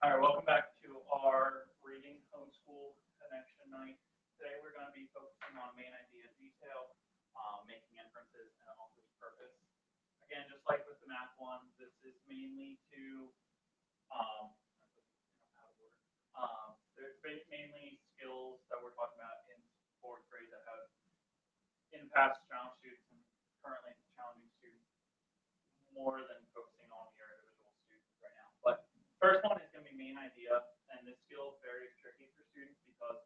All right, welcome back to our reading homeschool connection night. Today we're going to be focusing on main idea detail, making inferences, and multi-purpose. Again, just like with the math one, this is mainly to um, there's mainly skills that we're talking about in fourth grade that have in the past challenged students and currently challenging students more than focusing on your individual students right now. But first one is going to be main idea, and this skill is very tricky for students because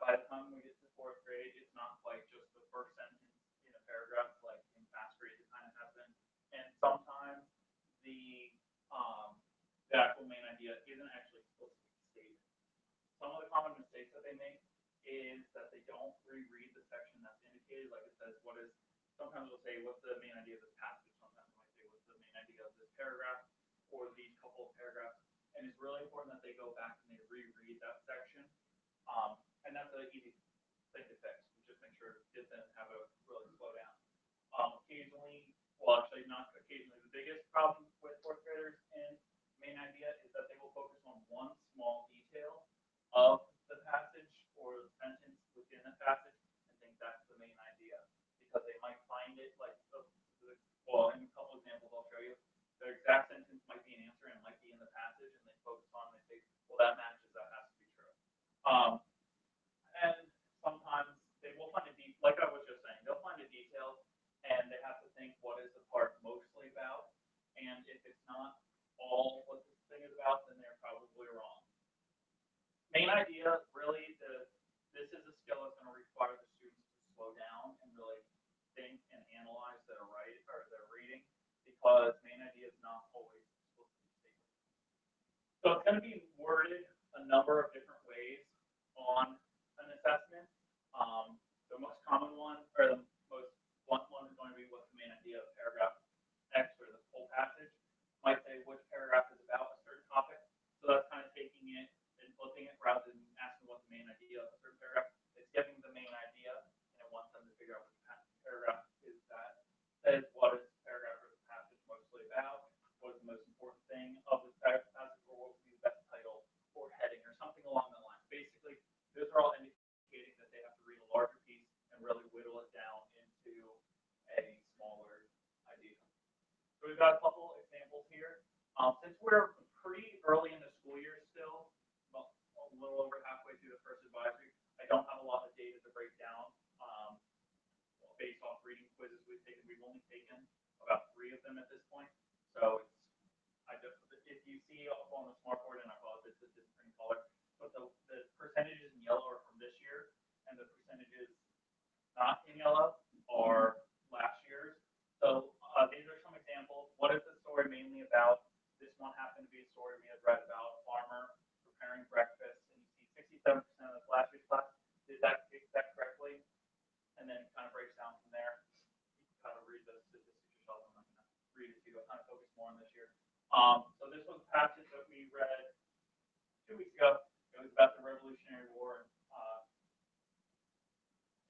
by the time we get to fourth grade, it's not quite just the first sentence in a paragraph like in fast grades it kind of has been, and sometimes the um, the actual main idea isn't actually explicitly stated. Some of the common mistakes that they make is that they don't reread the section that's indicated, like it says what is. Sometimes they'll say what's the main idea of this passage. Sometimes they might say what's the main idea of this paragraph or these couple of paragraphs. And it's really important that they go back and they reread that section. And that's an easy thing to fix. Just make sure it doesn't have a really slow down. Occasionally, well, actually, not occasionally, the biggest problem with fourth graders in main idea is that they will focus on one small detail of the passage or the sentence within the passage and think that's the main idea because they might find it like, well, in a couple examples I'll show you, the exact sentence might be an answer and might be in the passage, and they focus on it and they say, well, that matches, that has to be true. And sometimes they will find a like I was just saying, they'll find a detail and they have to think what is the part mostly about, and if it's not all what this thing is about, then they're probably wrong. Main idea, really, this is a skill that's going to require the students to slow down and really think and analyze their their reading because main idea is not always explicitly stated. So it's going to be worded a number of different ways on an assessment. The most common one, or the most blunt one, is going to be what's the main idea of paragraph X or the whole passage. Might say which paragraph is about a certain topic. So that's kind of taking it and flipping it rather than asking what the main idea of a certain paragraph. It's giving the main idea, and it wants them to figure out which paragraph is that. Says what is the paragraph or the passage mostly about? What is the most important thing of this passage, or what would be the best title or heading, or something along that line. Basically, those are all indicating that they have to read a larger piece and really whittle it down into a smaller idea. So we've got a couple examples here. Since we're pretty early in the school year still, well, a little over halfway through the first advisory, I don't have a lot of data to break down based off reading quizzes we've taken. We've only taken about 3 of them at this point. So if you see up on the smartboard, and I apologize, this is different color, but the percentages in yellow are from this year, and the percentages not in yellow are last year's. So these are some examples. What is the story mainly about? This one happened to be a story we had read about a farmer preparing breakfast, and you see 67% of the last year's class did that correctly, and then it kind of breaks down from there. You can kind of read the statistics yourself. I'm not going to read it to you. I'll kind of focus more on this year. So this was a passage that we read 2 weeks ago. It was about the Revolutionary War and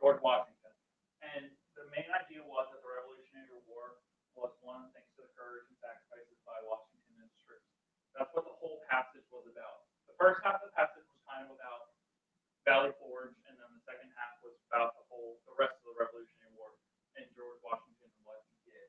George Washington. And the main idea was that the Revolutionary War was one of the things to the courage and sacrifices by Washington and his troops. That's what the whole passage was about. The first half of the passage was kind of about Valley Forge, and then the second half was about the rest of the Revolutionary War and George Washington and what he did.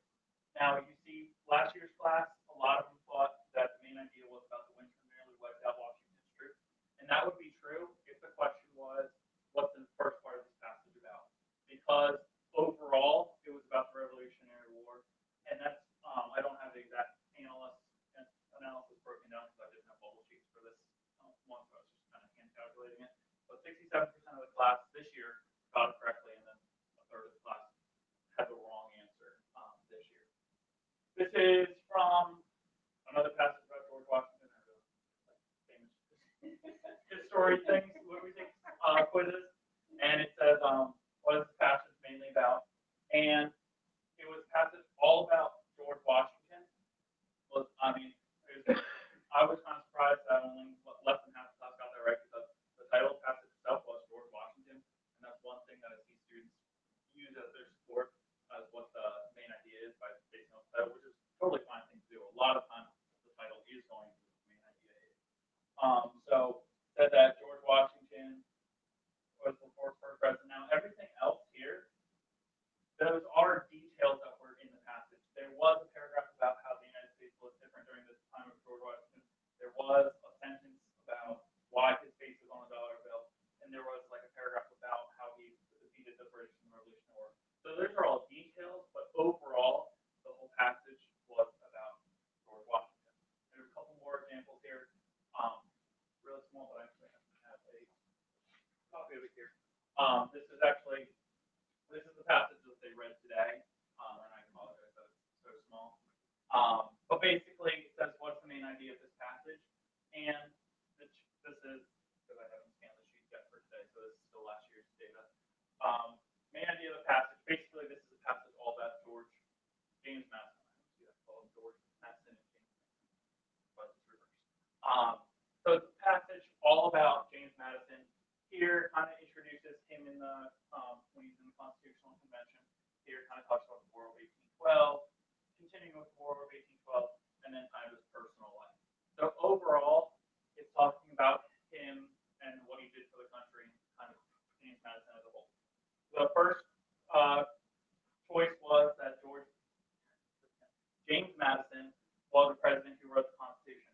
Now, you see, last year's class, a lot of them thought that the main idea was about the winter nearly wiped out Washington's troops, and that would be true if the question was, what's the first part of this passage about? Because overall, it was about the Revolutionary War, and that's I don't have the exact analysis broken down because I didn't have bubble sheets for this one, so I was just kind of hand calculating it. But 67% of the class this year got it correctly, and then a third of the class had the wrong answer this year. This is from another passage about George Washington, famous history things where we take quizzes, and it says, what is the passage mainly about? And it was a passage all about George Washington. I was kind of surprised that only less than half the class got that right because the title of the passage itself was George Washington, and that's one thing that I see students use as their support as what the main idea is by basing on the title, which is a totally fine thing to do. A lot of times the title is going to be what the main idea is. So said that George Washington was the fourth president. Now everything else here, those are details that were in the passage. There was a paragraph about how the United States was different during this time of George Washington. There was a sentence about why his face was on the dollar bill, and there was like a paragraph about how he defeated the British in the Revolutionary War. So those are all details, but overall, the whole passage was about George Washington. There's a couple more examples here. Really small, but I actually have a copy of it here. This is the passage that they read today, and I apologize that it's so small. But basically, it says what's the main idea of this passage, and this is because I haven't scanned the sheet yet for today, so this is still last year's data. Main idea of the passage, basically, this is a passage all about James Madison. I don't see that called George Madison and James Madison, but it's reversed. So it's a passage all about James Madison. Here, kind of introduces him in the when he's in the Constitutional Convention. Here, kind of talks about the War of 1812, continuing with the War of 1812, and then kind of his personal life. So overall, it's talking about him and what he did for the country, and kind of James Madison as a whole. The first choice was that James Madison was the president who wrote the Constitution.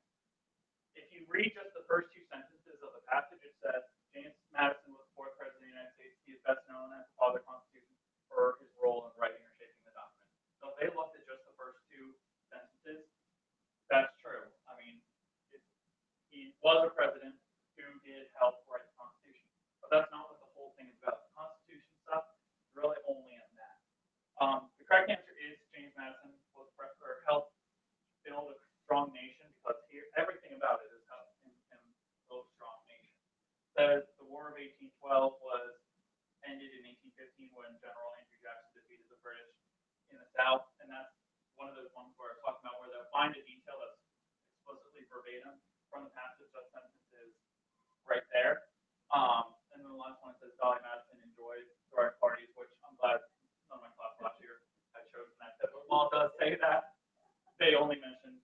If you read just the first two sentences of the passage, it says James Madison was the fourth president of the United States. He is best known as the father of the Constitution for his role in writing or shaping the document. So if they looked at just the first two sentences, that's true. I mean, he was a president who did help write the Constitution. But that's not what the whole thing is about. The Constitution stuff is really only in that. The correct answer is James Madison was helped build a strong nation, because here everything about it is helping him build a strong nation. Says the War of 1812 was ended in 1815 when General Andrew Jackson defeated the British in the South, and that's one of those ones where I was talking about where they'll find a detail that's explicitly verbatim from the passage. That sentence is right there. And then the last one says Dolly Madison enjoyed throwing parties, which I'm glad none of my class last year had chosen that. But while it does say that, they only mentioned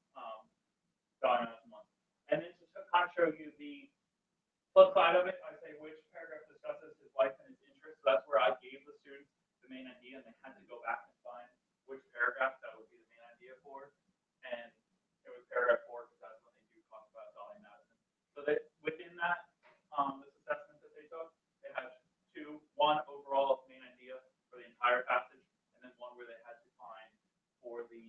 Dolly Madison once. And then to kind of show you the flip side of it, I say which paragraph discusses his life and his interests. So that's where I gave the students the main idea, and they had to go back and find which paragraph that would be the main idea for. And it was paragraph 4, because that's when they do talk about Dolly Madison. So that within that, this assessment that they took, they had one overall main idea for the entire passage, and then one where they had to find for the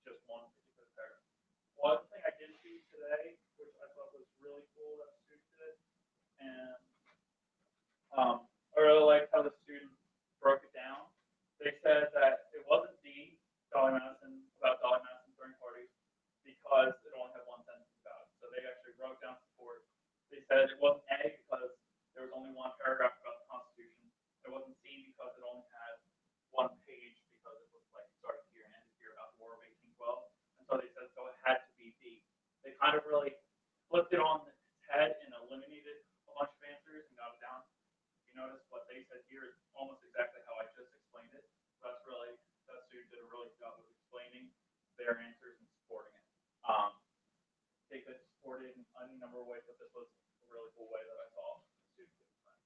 just one particular paragraph. One thing I did see today, which I thought was really cool that the students did, and I really liked how the students broke it down. They said that it wasn't Dolly Madison throwing parties, because it only had one sentence about it. So they actually broke down support. They said it wasn't A because there was only one paragraph about the Constitution. It wasn't C because it only had one page, because it was like started here and ended here about the War of 1812. And so they said, so it had to be B. They kind of really flipped it on its head and eliminated a bunch of answers and got it down. If you notice, what they said here is almost exactly how I just explained it. So that student did a really good job of explaining their answers and supporting it. They could support it in any number of ways, but this was a really cool way that I saw the students do it.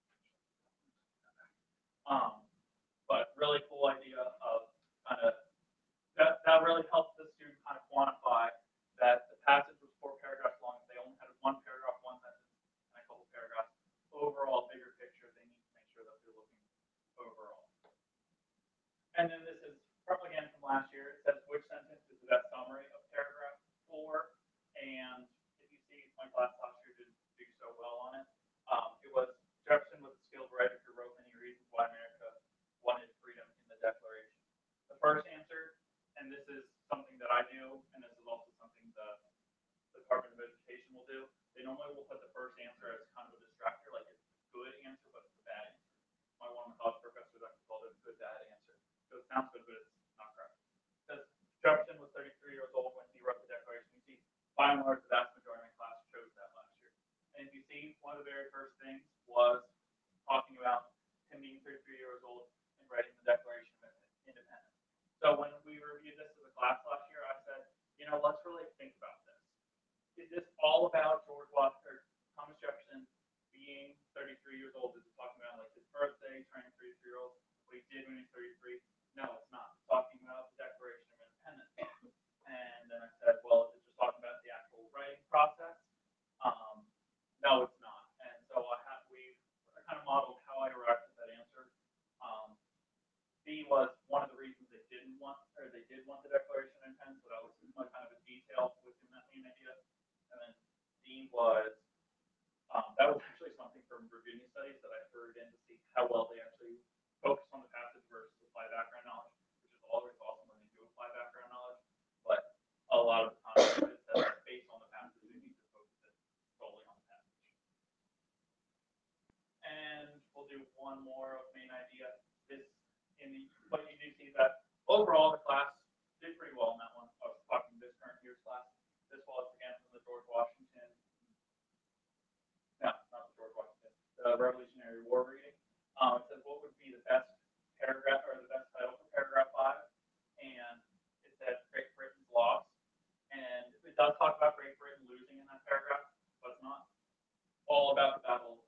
But really cool idea of kind of that really helps the student kind of quantify that the passage was 4 paragraphs long. They only had one paragraph, one sentence, and a couple paragraphs. Overall, bigger picture, they need to make sure that they're looking overall. And then this is again from last year. It says which sentence is the best summary of paragraph 4. And if you see, my class last year didn't do so well on it. It was Jefferson was a skilled writer who wrote many reasons why America wanted freedom in the Declaration. The first answer, and this is something that I do, and this is also something the Department of Education will do. They normally will put the first answer as kind of a distractor, like it's a good answer, but it's a bad answer. One of my college professors actually called it a good bad answer. So it sounds good, but it's not correct. Because Jefferson was 33 years old when he wrote the Declaration. You see, by and large, the vast majority of my class chose that last year. And if you see, one of the very first things was talking about him being 33 years old and writing the Declaration of Independence. So when we reviewed this as a class last year, I said, let's really think about this. is this all about George Washington, Thomas Jefferson being 33 years old? Is it talking about like his birthday, turning 33-year-old, what he did when he was 33? No, it's not. It's talking about the Declaration of Independence. And then I said, well, is it just talking about the actual writing process? No, it's not. And so I kind of modeled how I arrived at that answer. B was one of the reasons they did want the Declaration of Independence, so that was kind of a detail within that main idea. And then D was that was actually something from Virginia studies that I heard in to see how well they actually focus on the passage versus apply background knowledge, which is always awesome when they do apply background knowledge. But a lot of the time it says that based on the passage, they need to focus it solely on the passage. And we'll do one more of main idea. But you do see that overall the class did pretty well in that one. I was talking this current year's class. This was again from the George Washington. No, not the George Washington. The Revolutionary War reading. It says what would be the best paragraph or the best title for paragraph 5, and it said Great Britain's loss. And it does talk about Great Britain losing in that paragraph, but it's not all about the battle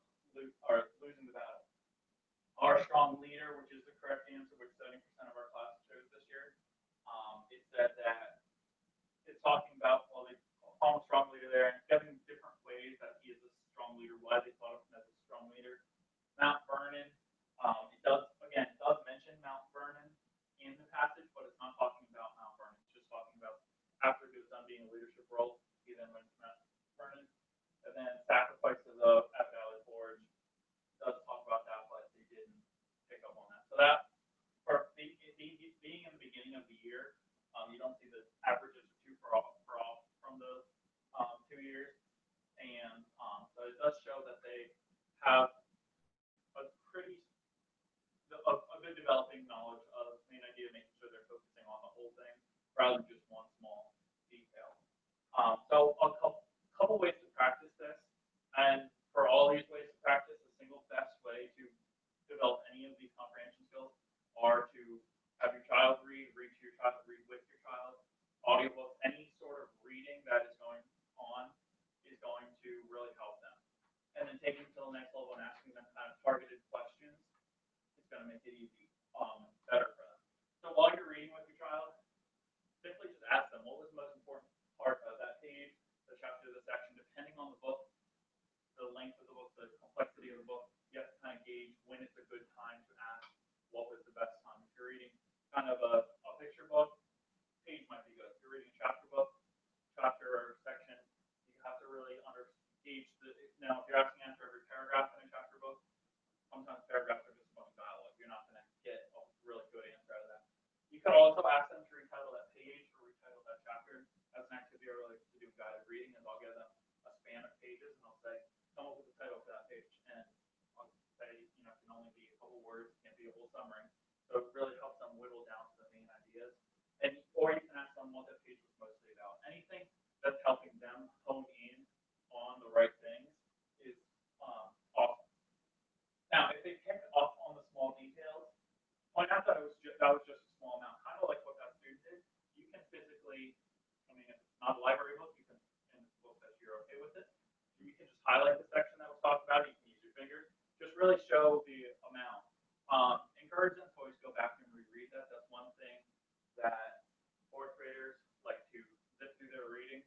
or losing the battle. Our strong leader, which is the correct answer, which 70% of our class chose this year, it said that it's talking about, well, they call him a strong leader there, and giving different ways that he is a strong leader, why they thought of him as a strong leader. Mount Vernon, it does mention Mount Vernon in the passage, but it's not talking about Mount Vernon. It's just talking about after he was done being a leadership role, he then went to Mount Vernon. And then sacrifices at Valley Forge does talk about that, but they didn't pick up on that. So that, for being in the beginning of the year, you don't see the averages are too far off from those 2 years. And so it does show that they have a good developing knowledge of the main idea, making sure they're focusing on the whole thing rather than just one small detail. So a couple ways to practice this, and for all these ways to practice, the single best way to develop any of these comprehension skills are to have your child read to your child, read with your child, audiobooks, any sort of reading that is going on is going to really help them. And then taking it to the next level and asking them kind of targeted questions is going to make it easy, better for them. So while you're reading with your child, simply just ask them, what was the most important part of that page, the chapter, the section, depending on the book, the length of the book, the complexity of the book. You have to kind of gauge when it's a good time to ask what was the best time. If you're reading kind of a picture book, page might be good. If you're reading a chapter book, chapter or section, you have to really gauge now if you're asking answer every paragraph in a chapter book, sometimes paragraphs are just a bunch of dialogue. You're not going to get a really good answer out of that. You could also ask them to retitle that page or retitle that chapter. As an activity I really like to do guided reading, is I'll give them a span of pages and I'll say, come up with the title for that page, and I'll say, it can only be a couple words, it can't be a whole summary. So it really helps them whittle down to the main ideas. Or you can ask them what that page was mostly about. Anything that's helping them hone in on the right things is awesome. Now, if they pick up on the small details, point out that that was just a small amount, kind of like what that student did. You can physically, if it's not a library book, you can, in the book that you're okay with it, you can just highlight the section that was talked about. You can use your fingers. Just really show the amount. Encourage them to always go back and reread that. That's one thing that fourth graders like to zip through their reading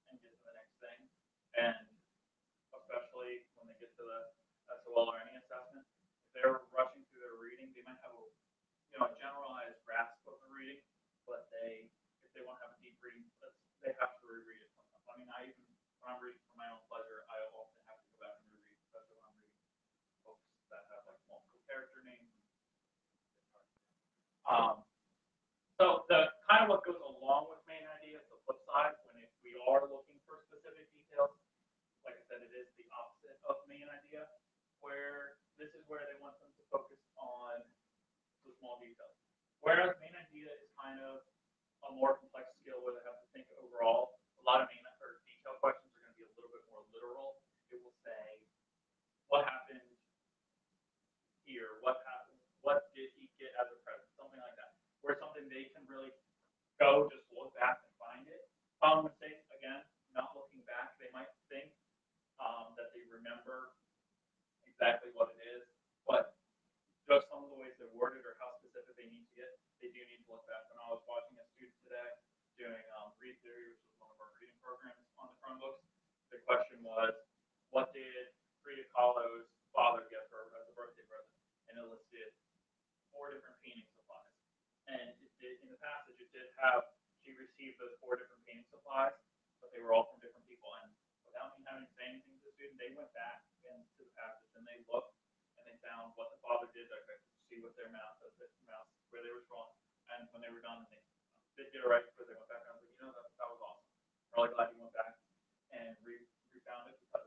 and get to the next thing. And especially when they get to the SOL or any assessment, if they're rushing through their reading, they might have a generalized grasp of the reading, but if they want to have a deep reading, they have to reread it sometimes. I mean, when I'm reading for my own pleasure, I often have to go back and reread, especially when I'm reading books that have like multiple character names. So the kind of what goes along with main idea is the flip side. If we are looking for specific details, like I said, it is the opposite of main idea, where this is where they want them to focus on the small details. Whereas main idea is kind of a more complex skill where they have to think overall. A lot of main or detail questions are going to be a little question was, what did Frida Kahlo's father give her as a birthday present? And it listed 4 different painting supplies. And it did, in the passage, it did have, she received those 4 different painting supplies, but they were all from different people. And without me having to say anything to the student, they went back into the passage and they looked and they found what the father did. They could see what their mouth, where they were wrong. And when they were done, they did it right before they went back. I was like, that was awesome. Really glad you went back and refound it, because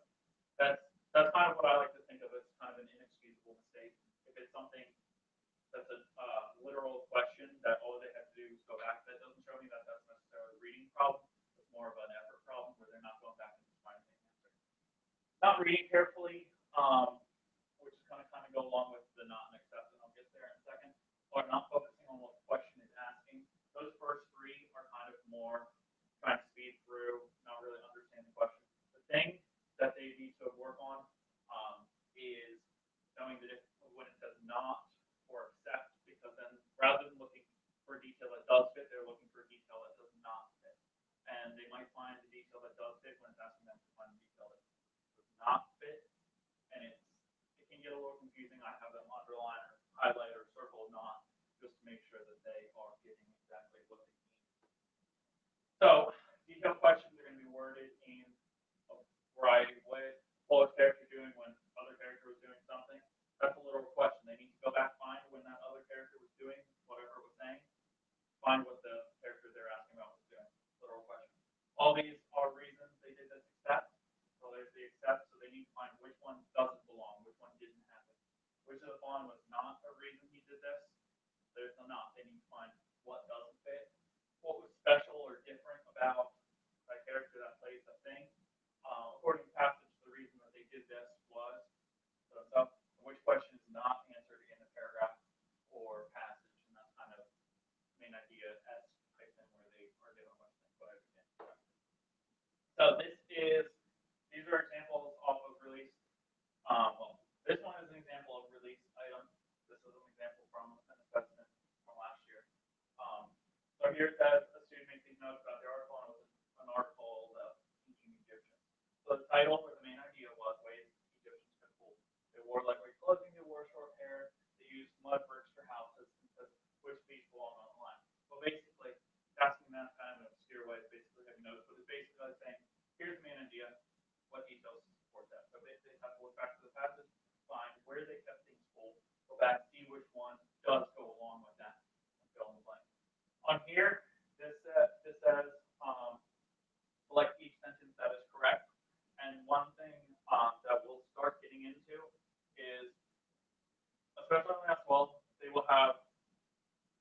that's kind of what I like to think of as kind of an inexcusable mistake. If it's something that's a literal question that all they have to do is go back, that doesn't show me that that's necessarily a reading problem. It's more of an effort problem where they're not going back and just finding the answer. Not reading carefully, which is going to kind of go along with the not and accept, and I'll get there in a second, or not focusing on what the question is asking. Those first 3 are kind of more trying to speed through, not really understanding the question. The thing that they need to work on is knowing that when it says not or accept, because then rather than looking for a detail that does fit, they're looking for a detail that does not fit. And they might find the detail that does fit when it's asking them to find a detail that does not fit. And it can get a little confusing. I have them underline or highlight or circle not, just to make sure that they are getting exactly what they need. So detailed questions are going to be worded in a variety of ways. What was character doing when other character was doing something? That's a literal question. They need to go back, find when that other character was doing whatever it was saying, find what the character they're asking about was doing. Literal question. All these are reasons they did this except. So there's the except, so they need to find which one doesn't belong, which one didn't happen. Which of the following was not a reason he did this? There's the not. They need to find what doesn't fit. What was special or different about that character that plays the thing? According to passage, the reason that they did this was so which question is not answered in the paragraph or passage, and that's kind of the main idea as type in where they are given a bunch of things. So these are examples off of release. Well, this one is an example of release item. This is an example from an assessment from last year. So here it says a student makes these notes about the article, and it was an article about teaching Egyptians. So the title or the main idea was ways Egyptians could fool. They wore lightweight clothing, they wore short hair, they used mud bricks for houses, and said which beach belong on the line. Well, basically, asking that kind of an obscure way is basically having notes, but it's basically saying, here's the main idea, what details support that. So basically, they have to look back to the passage, find where they kept things full, go back, see which one does go along with that, and fill in the blank. On here, this says select each sentence that is correct. And one thing that we'll start getting into is, especially on the S12, they will have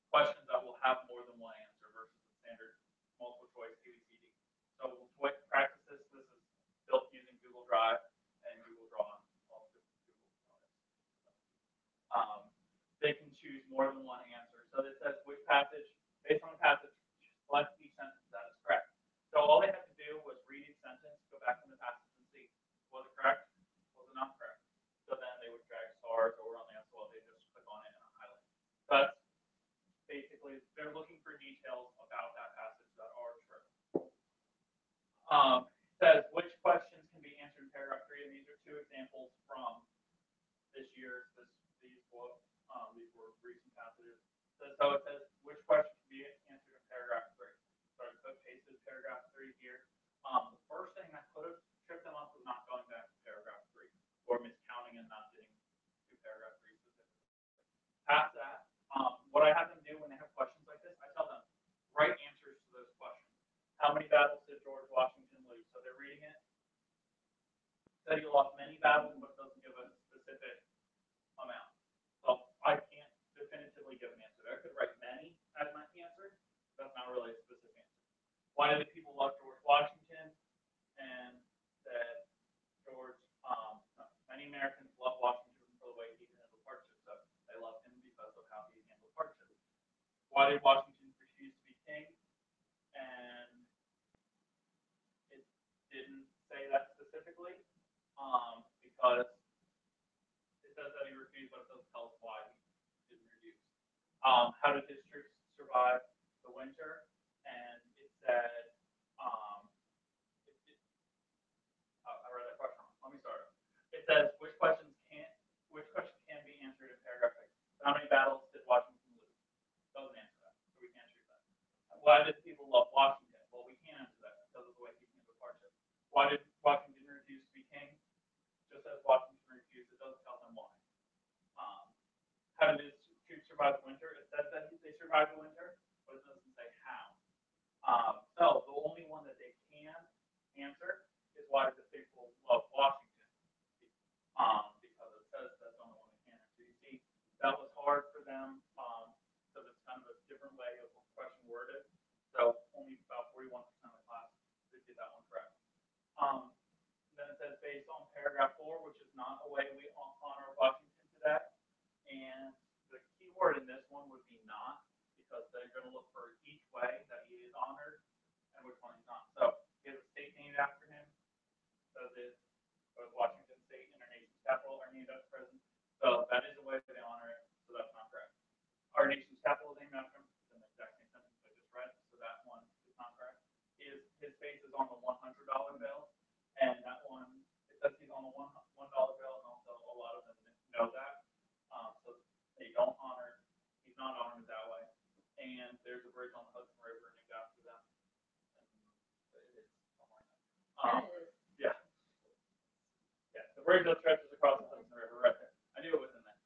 questions that will have more than one answer versus the standard multiple choice ABCD. So we'll practice this. This is built using Google Drive and Google Draw. They can choose more than one answer. So this says which passage, based on the passage, select each sentence that is correct. So all they have to do was read each sentence, go back in the passage and see, was it correct? Was it not correct? So then they would drag stars over on the S12. They just click on it and highlight. That's basically, they're looking for details about that passage that are true. Says which questions can be answered in paragraph 3, and these are 2 examples from this year's these books. These were recent passages. So it says which question can be answered in paragraph 3. So I could paste this paragraph 3 here. The first thing that could have tripped them up was not going back to paragraph 3 or miscounting and not getting to paragraph 3 specifically. Past that, what I have them do when they have questions like this, I tell them write answers to those questions. How many battles did George Washington lose? So they're reading it. Said he lost many battles, but it doesn't give a specific amount. So I can't definitively give an answer. I could write many as my answer. That's not really a specific answer. Why did people love George Washington? And that many Americans love Washington for the way he handled hardship. So they love him because of how he handled hardship. Why did Washington refuse to be king? And it didn't say that specifically, because it says that he refused, but it doesn't tell us why he didn't refuse. How did his troops survive the winter? And it said, Why did Washington refuse to be king? Just as Washington refused, it doesn't tell them why. How did his troops survive the winter? It says that they survived the winter, but it doesn't say how. So the only one that they can answer is why did the people love Washington? Because it says that's the only one they can answer. You see, that was hard for them, because it's kind of a different way of question worded. So only about 41% of the class did get that one correct. Then it says based on paragraph 4, which is not a way we honor Washington today. And the key word in this one would be not, because they're going to look for each way that he is honored and which one he's not. So he has a state named after him. So both Washington State and our nation's capital are named after the president. So that is a way they honor it. So that's not correct. Our nation's capital is named after him. It's in the exact same sentence I just read. So that one is not correct. His face is on the $100 bill, and that one, it says he's on the $1 bill, and also a lot of them know that. So they don't honor, he's not honored that way. And there's a bridge on the Hudson River named after them. And it is somewhere in there. Yeah. Yeah, the bridge that stretches across the Hudson River right there. I knew it was in there.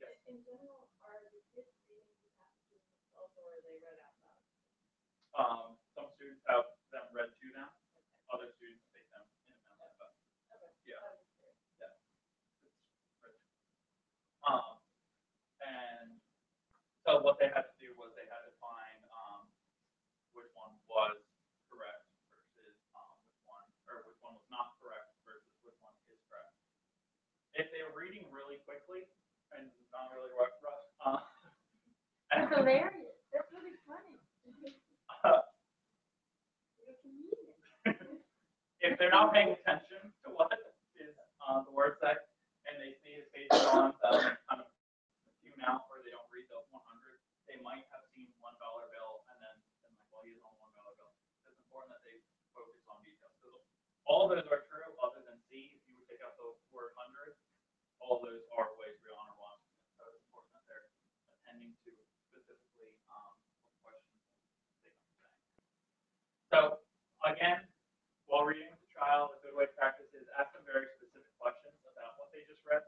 Yes. In general, are the kids reading the passages themselves, or are they read out loud? Some students have them read to them. Other students take them in a minute. But yeah. Yeah. It's rich. And so what they had to do was they had to find which one was correct versus which one was not correct versus which one is correct. If they were reading really quickly and not really rushed, That's hilarious. That's really funny. If they're not paying attention to what is the word say, and they see his face on kind of tune out, or they don't read the 100, they might have seen $1 bill and then like, well, he's on the $1 bill. It's important that they focus on details. So all of those are true, other than C. If you would take out the word 100, all those are ways we honor Washington. So it's important that they're attending to specifically what questions they can say. So again, while reading the trial, a good way to practice is ask them very specific questions about what they just read.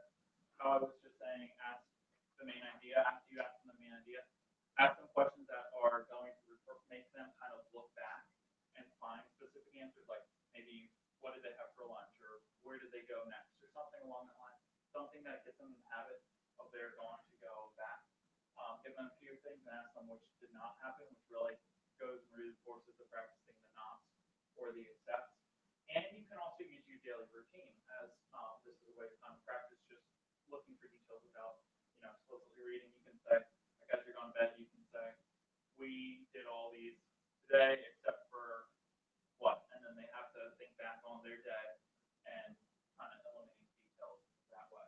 How I was just saying, ask the main idea. After you ask them the main idea, ask them questions that are going to make them kind of look back and find specific answers, like maybe what did they have for lunch, or where did they go next, or something along that line. Something that gets them in the habit of they're going to go back. Give them a few things and ask them which did not happen, which really goes and reinforces the practicing the nots or the accepts. And you can also use your daily routine as this is a way to kind of practice just looking for details without, explicitly reading. You can say, like as you're going to bed, you can say, we did all these today except for what? And then they have to think back on their day and kind of eliminate details that way.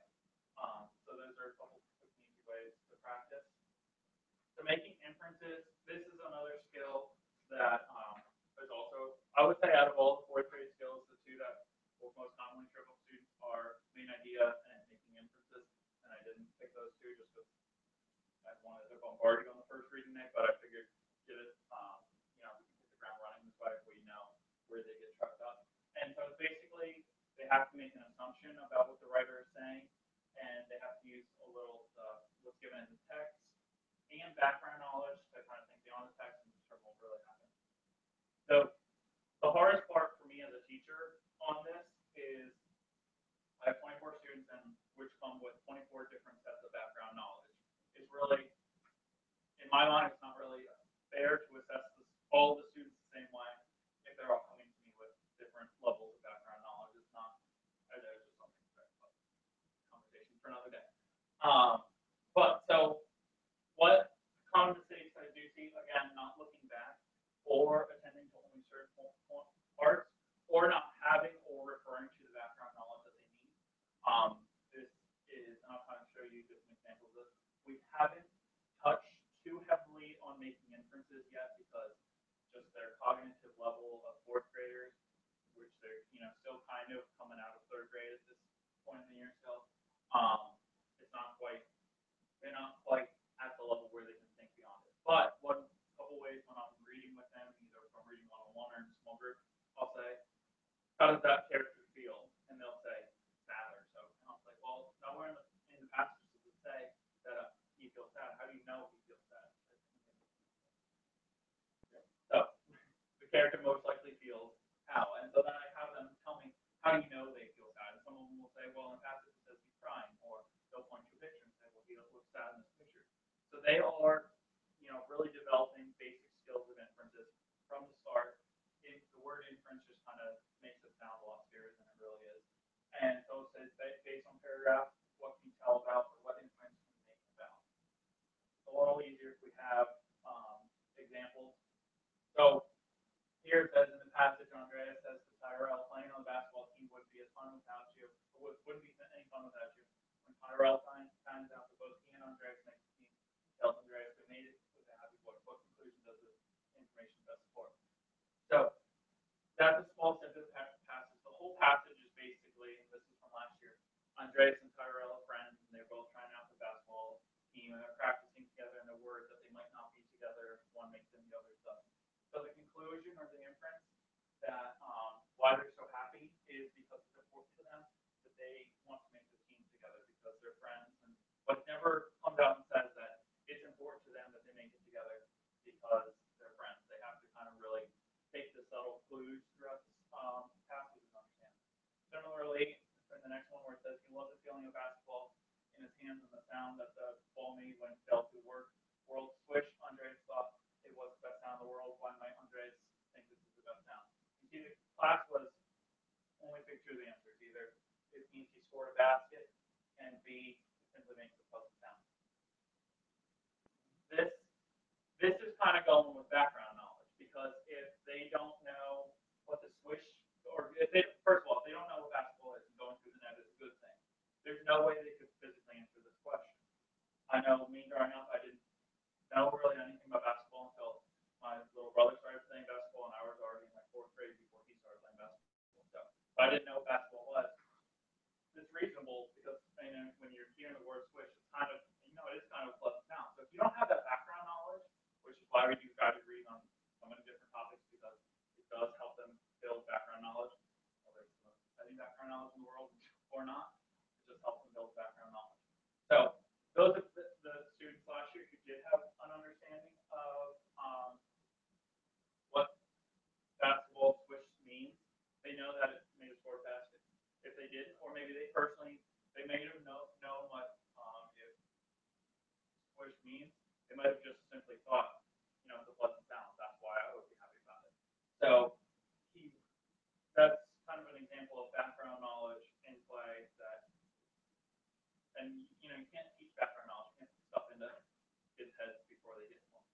So those are a couple of easy ways to practice. So making inferences, this is another skill that is also, I would say out of all the fourth grade skills, the two that will most commonly trip up students are main idea and making inferences. And I didn't pick those two just because I wanted to bombard you on the first reading day, but I figured get it, we can hit the ground running this way if we know where they get trucked up. And so basically they have to make an assumption about what the writer is saying, and they have to use a little what's given in the text and background knowledge to kind of think beyond the text and determine what really happened. So the hardest part for me as a teacher on this is I have 24 students, and which come with 24 different sets of background knowledge. It's really, in my mind, it's not really fair to assess all the students the same way if they're all coming to me with different levels of background knowledge. It's not, there's just something fair, but conversation for another day. But so what common mistakes I do see, again, not looking back or attending to only certain parts, or not having or referring to the background knowledge that they need. This is, and I'll kind of show you just an example of this. We haven't touched too heavily on making inferences yet because just how does that character feel? And they'll say sad or so. And I was like, well, nowhere in the passage does it say that he feels sad. How do you know he feels sad? So the character most likely feels how. And so then I have them tell me, how do you know they feel sad? And some of them will say, well, in the passage it says he's crying, or they'll point to a picture and say, well, he looks sad in this picture. So they are, really developing basic skills of inferences from the start. The word inference just kind of makes it sound a lot scarier than it really is. And so it says based on paragraph, what can you tell about, or what inference can you make about? It's a little easier if we have examples. So here it says in the passage, Andreas says to Tyrell, playing on the basketball team wouldn't be as fun without you. Wouldn't be any fun without you. When Tyrell finds out that both he and Andreas make the team, he tells Andreas they made it with a happy boy. What conclusion does this information best support? So that's a small snippet of passage. The whole passage is basically, and this is from last year, Andreas and Tyrell are friends, and they're both trying out the basketball team, and they're practicing together, and they're worried that they might not be together if one makes them, the other doesn't. So the conclusion or the inference that why they're so happy is because it's important to them that they want to make the team together because they're friends. But it never comes out and says that it's important to them that they make it together because they're friends. They have to kind of really take the subtle clues throughout this passage and understand. Similarly, in the next one where it says he loves the feeling of basketball in his hands and the sound that the ball made when it fell to the world swish, Andreas thought it was the best sound in the world. Why might Andreas think this is the best sound? You see, the class was only pick two of the answers. Either it means he scored a basket, and B, it simply makes a pleasant sound. This is kind of going with background knowledge, because if they don't know what the swish, or if they, first of all, if they don't know what basketball is and going through the net is a good thing, there's no way they could physically answer this question. I know me growing up, I didn't know really anything about basketball until my little brother started playing basketball, and I was already in like fourth grade before he started playing basketball. So I didn't know what basketball was. It's reasonable because when you're hearing the word swish, it's kind of, it is kind of a pleasant sound. So if you don't have that background knowledge, which is why we do guided read on so many different topics, because it does help them build background knowledge, whether it's the most exciting background knowledge in the world or not, it just helps them build background knowledge. So those are the students last year who did have an understanding of what basketball swish means. They know that it made a score basket. If they didn't, or maybe they may have known what if swish means, they might have just simply thought, it's a pleasant sound. That's why I would be happy about it. So that's kind of an example of background knowledge in play that, and you can't teach background knowledge. You can't put stuff into kids' heads before they get one.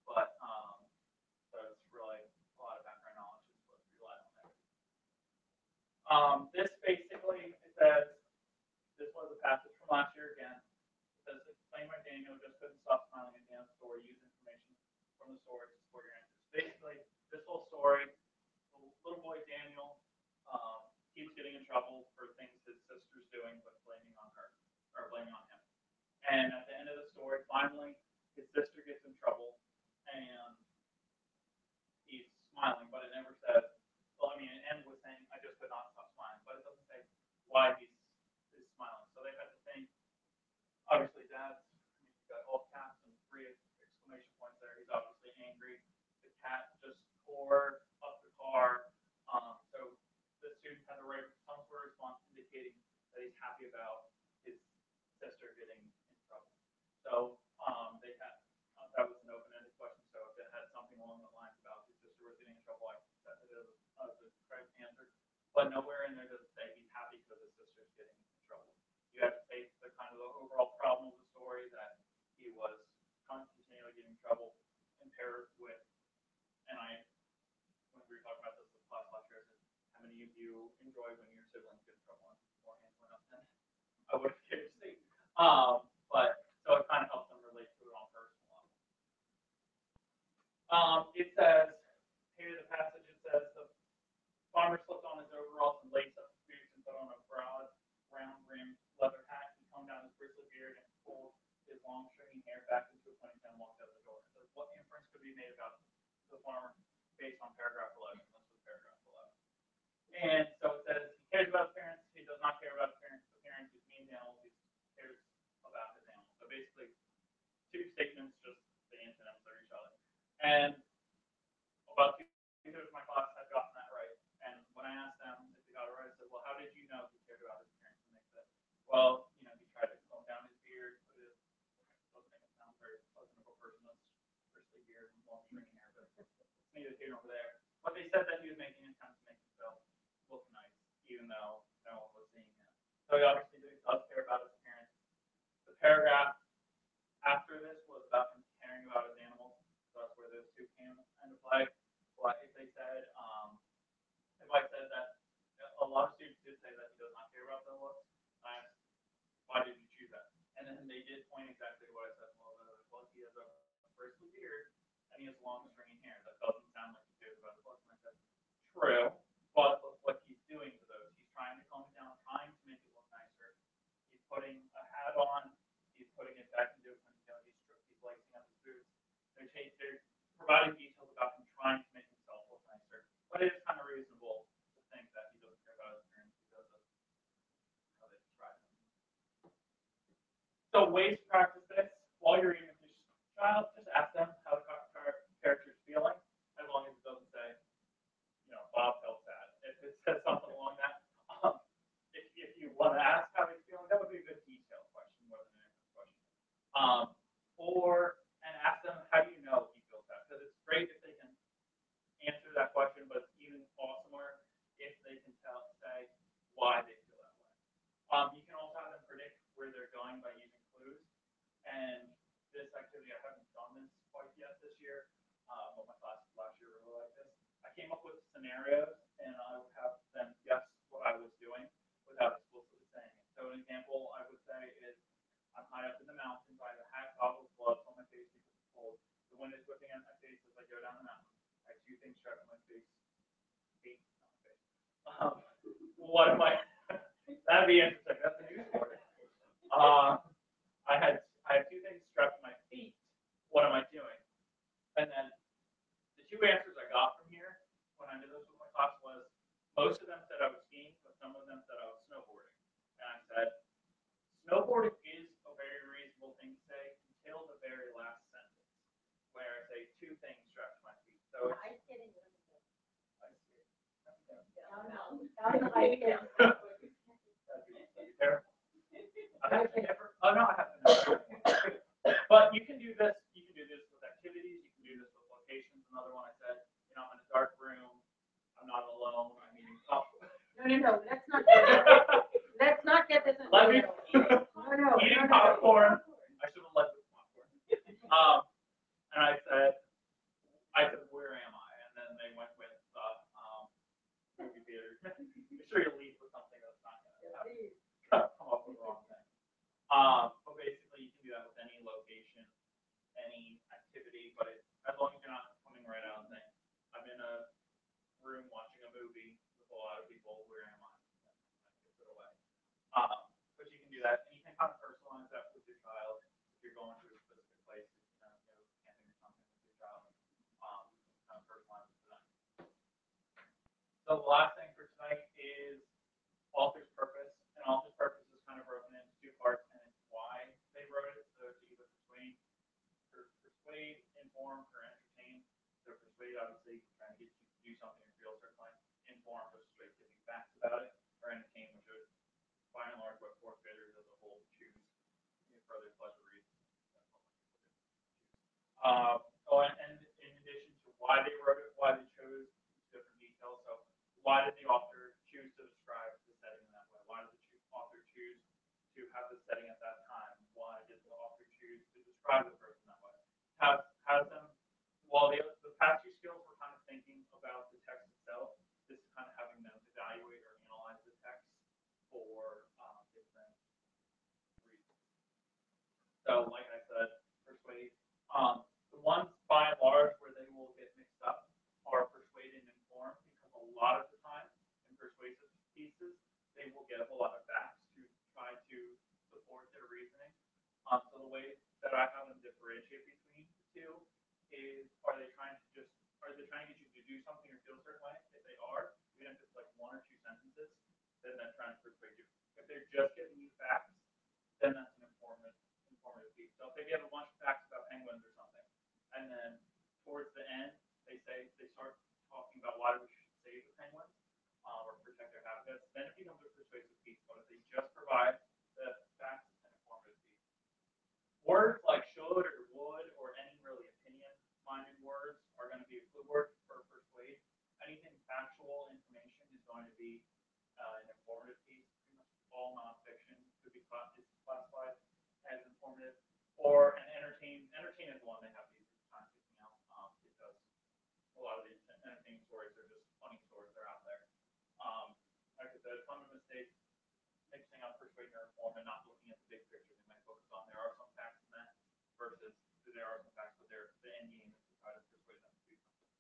But so it's really a lot of background knowledge is what we rely on there. This basically, it says, this was a passage from last year again. It says, explain why Daniel just couldn't stop smiling at the end of the story. Use information from the story to support your answers. Basically, this whole story, the little boy Daniel keeps getting in trouble for things his sister's doing, but blaming on her, or blaming on him. And at the end of the story, finally, his sister gets in trouble, and he's smiling, but it never says, it ends with saying, I just could not stop smiling, but it doesn't say why he's smiling. So they had to think, obviously, Dad's got all caps and 3 exclamation points there. He's obviously angry. The cat just tore up the car. So the student had to write some sort of response indicating that he's happy about his sister getting in trouble. So they had, that was an open-ended question. So if it had something along the lines about his sister was getting in trouble, I accepted it as the correct answer. But nowhere in there does it say he's happy because his sister's getting in trouble. You have to take the kind of the overall problem of the story that he was continually getting in trouble, and paired with, and when we were talking about this in class last year, I said, how many of you enjoy when your siblings get in trouble? And more hands went up than I would have cared to see. But so it kind of helps them relate to it on a personal level. It says, here the passage, it says, the farmer slipped on his overalls and laced up his boots and put on a broad, round-rimmed leather hat. He combed down his bristly beard and pulled his long, stringy hair back into a ponytail and walked out the door. So what inference could be made about the farmer based on paragraph 11? This was paragraph 11. And so it says he cares about his parents, he does not care about his parents. The parents, he's mean to animals, he cares about his animals. So basically, two statements, just the antonyms of each other. And about two-thirds of my class had gotten that right. And when I asked them if they got it right, I said, well, how did you know he cared about his parents? And they said, well, he tried to comb down his beard, put his, doesn't make it sound very pleasant of a person that's bristly beard and long stringy hair, but it's neither here nor there. But they said that he was making an attempt to make himself look nice, even though no one was seeing him. So he obviously does care about his parents. The paragraph after this was about him caring about his animals. So that's where those two came into play. Like if they said, if I said that a lot of students did say that he does not care about their looks, I asked, why did you choose that? And then they did point exactly what I said a little bit. Well, he has a bristly beard and he has long stringy hair. That doesn't sound like he cares about his looks. And I said, true, but look what he's doing to those. He's trying to calm it down, trying to make it look nicer. He's putting a hat on. He's putting it back into a ponytail. He's lacing up his boots. They're providing details about him trying to make himself look nicer. But it is kind of reasonable to think that he doesn't care about his parents because of how they describe him. So ways to practice this while you're reading with your child, just ask them how the character's feeling, as long as it doesn't say, Bob felt sad. If it says something along that, if you want to ask how he's feeling, that would be a good detailed question more than an answer question. And ask them, how do you know he feels sad? Because it's great if they can answer that question, but it's even awesomer if they can say why they feel that way. You can also have them predict where they're going by using clues. And this activity, I haven't done this quite yet this year, but my class last year really liked this. I came up with scenarios, and I would have them guess what I was doing without explicitly saying it. So an example I would say is, I'm high up in the mountains, I have a hat, goggles, gloves on my face because it's cold. The wind is whipping at my face as I go down the mountain. I have two things strapped on my face. Feet, not my face. What am I? That'd be interesting. That's a news story. I have two things strapped to my feet. What am I doing? And then the two answers I got from here when I did this with my class was, most of them said I was skiing, but some of them said I was snowboarding. And I said, snowboarding is a very reasonable thing to say until the very last sentence, where I say two things strapped to my feet. So Ice skating. Ice skating. No. That'd be terrible. Oh no, I haven't. But you can do this. You can do this with activities. You can do this with locations. Another one I said, I'm in a dark room. I'm not alone. I'm eating popcorn. No. Let's not do that. Let's not get this. Eating popcorn. I should have led with popcorn. And I said, where am I? And then they went with movie theater. Make sure you leave with something that's not going to come up with the wrong thing. But basically, you can do that with any location, any activity, but as long as you're not coming right out and saying, I'm in a room watching a movie with a lot of people, where am I? That gives it away. But you can do that, and you can kind of personalize that with your child if you're going to a specific place, camping or something with your child. Kind of personalize it for them. So the last thing for tonight is author's purpose, and author's purpose is kind of broken into two parts, and it's why they wrote it. So to either persuade, inform, or entertain. So persuade, obviously, trying to get you to do something or feel a certain way. Inform, just straight giving facts about it, or entertain, which is by and large what fourth graders as a whole choose for their pleasure reasons. And in addition to why they wrote it, why they chose different details. So why did the author choose to describe the setting in that way? Why did the author choose to have the setting at that time? Why did the author choose to describe the person that way? Have them, while the past two skills were kind of thinking about the text itself, this is kind of having them evaluate or analyze the text for different reasons. So, like I said, persuade. The ones by and large where they will get mixed up are persuade and inform, because a lot of the time in persuasive pieces, they will give a lot of facts to try to support their reasoning. So the way that I have them differentiate between the two is, are they trying to get you to do something or feel a certain way? If they are, even if it's like one or two protect their habitats. Then it becomes a persuasive piece. But if they just provide the facts and informative piece, words like should or would or any really opinion-minded words are going to be a good word for persuade. Anything factual information is going to be an informative piece. Pretty much all nonfiction could be classified as informative, or an entertain. Entertain is the one they have the easiest time picking out because a lot of these entertaining stories are just funny stories that are out there. Like I said, a common mistake mixing up persuade or inform and not looking at the big picture. They might focus on there are some facts in that versus there are some facts, but they're the end game is to try to persuade them to do something.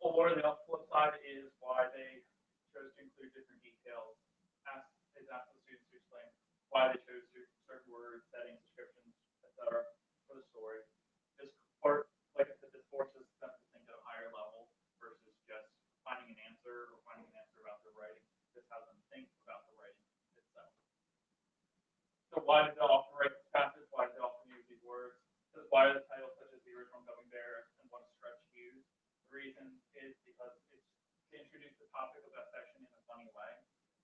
Or the flip side is why they chose to include different details. Ask the students to explain why they chose certain words, settings, descriptions, etc. for the story. This part, like I said, this forces them to think at a higher level versus just finding an answer or finding an answer about their writing. This has them think about the writing itself. So why did the author write this passage? Why did the author use these words? Because why are the titles such as the original Gummy Bear and what is Stretch used? The reason is because it's to introduce the topic of that section in a funny way.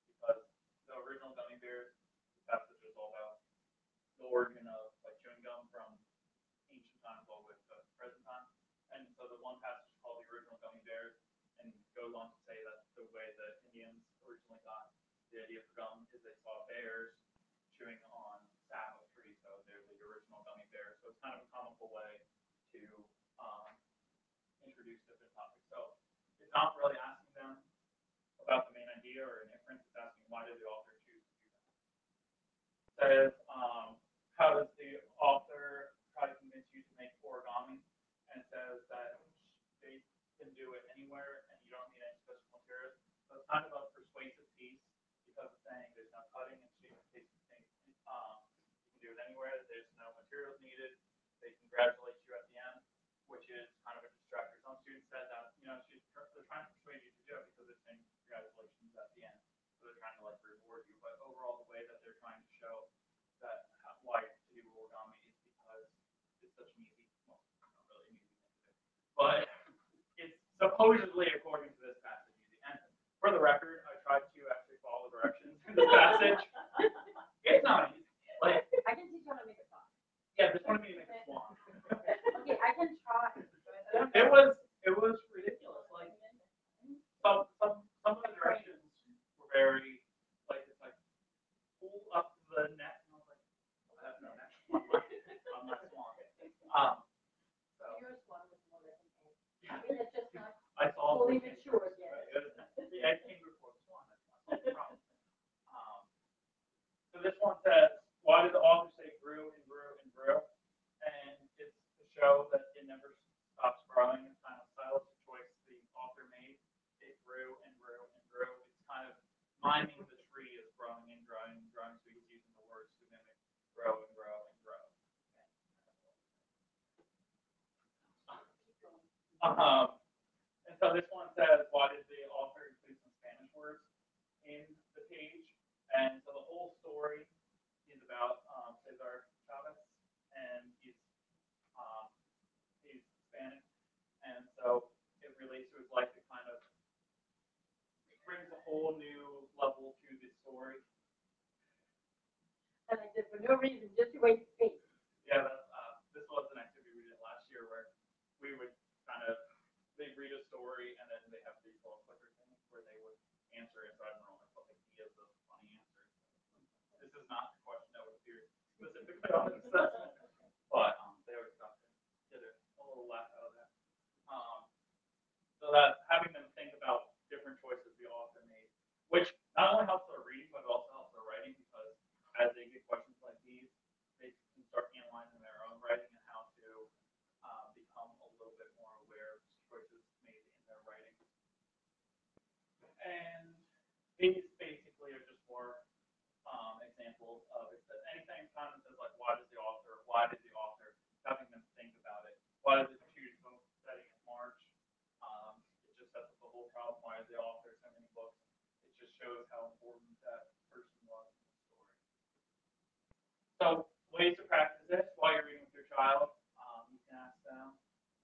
Because the original Gummy Bears, the passage is all about the origin of like chewing gum from ancient times all the way to present time. And so the one passage is called the original Gummy Bears and goes on to say that the way the Indians originally got the idea for gum is they saw bears chewing on sap of trees, so they're the original gummy bears. So it's kind of a comical way to introduce different topics. So it's not really asking them about the main idea or an inference, it's asking why did the author choose to do that. It says, how does the author try to convince you to make origami? And it says that they can do it anywhere and you don't need any special materials. So it's kind of a persuasive piece because it's saying there's no cutting and shaping. You can do it anywhere. There's no materials needed. They congratulate you at the end, which is kind of a distractor. Some students said that they're trying to persuade you to do it because they're saying congratulations at the end. So they're trying to like reward you. But overall, the way that they're trying to show that why to do origami is because it's such an easy, well, not really an easy thing to do, but it's supposedly according to this passage easy. And for the record, I tried to actually follow the directions in the passage. It's not easy. Like I can teach you how to make a song. yeah, just wanted me to make a swan. Okay, I can try. It was ridiculous. Like some of the directions were very like it's like pull up the net, and I was like, oh, I have no net on my swan. So Your swan was more like an egg. I mean, it's just not I saw fully mature yet. the egg came before the swan. That's the problem. So this one says, why did the author say grew and grew and grew? And it's to show that it never stops growing. It's kind of stylistic choice the author made. It grew and grew and grew. It's kind of miming the tree is growing and growing and growing. So he's using the words to mimic grow and grow and grow. And so this one says, why did the author include some Spanish words in the page? And so the whole story is about Cesar Chavez, and he's Spanish, and so it relates to his life. It kind of brings a whole new level to the story. And I did for no reason, just to waste space. Yeah, this was an activity we did last year where we would kind of they'd read a story and then they have these little clicker things where they would answer it. So I don't know if like he has a funny answer. This is not the question that would appear specifically on the assessment, but they always got to get a little laugh out of that. So that having them think about different choices the author made, which not only helps their reading but also helps their writing because as they get questions like these, they can start analyzing their own writing and how to become a little bit more aware of choices made in their writing. And these basically are just more examples of it. That anything kind of says like, why did the author, having them think about it. Why did they choose book setting in March? It just sets up the whole problem. Why did the author so many books? It just shows how important that person was in the story. So ways to practice this while you're reading with your child. You can ask them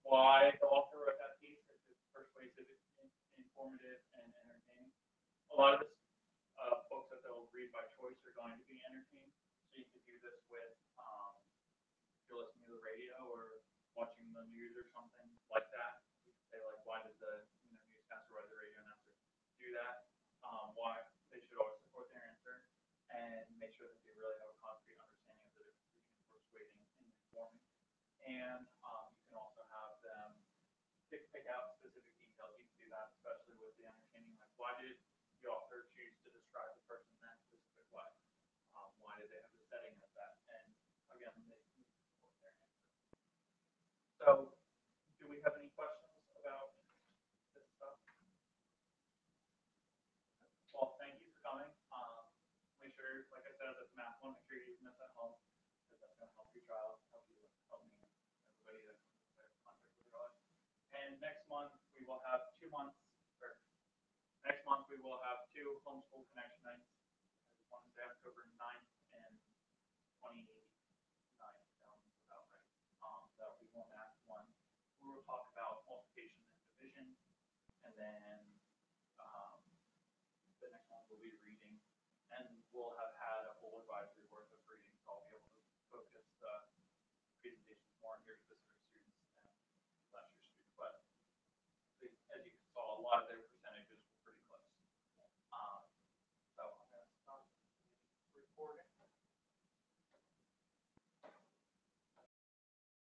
why the author wrote that piece, if it's persuasive, informative, informative and entertaining. A lot of this books that they'll read by choice are going to be entertaining. So you could do this with if you're listening to the radio or watching the news or something like that. You could say like, why did the newscaster or the radio announcer do that? Why they should always support their answer and make sure that they really have a concrete understanding of the difference between persuading and informing. And you can also have them pick out specific details. You can do that, especially with the entertaining. Like, why did the author choose to describe the person in that specific way? Why did they have the setting of that? And again, they can support their answer. So, do we have any questions about this stuff? Well, thank you for coming. Make sure, like I said, this math one, make sure you use this at home because that's going to help your child, help you, help me, everybody that contact with your child. And next month we will have 2 months. Or next month we will have 2 homeschool connection nights. One is October 9th and 29th. Sounds about right. That'll be one math one. We will talk about multiplication and division, and then the next one will be reading, and we'll have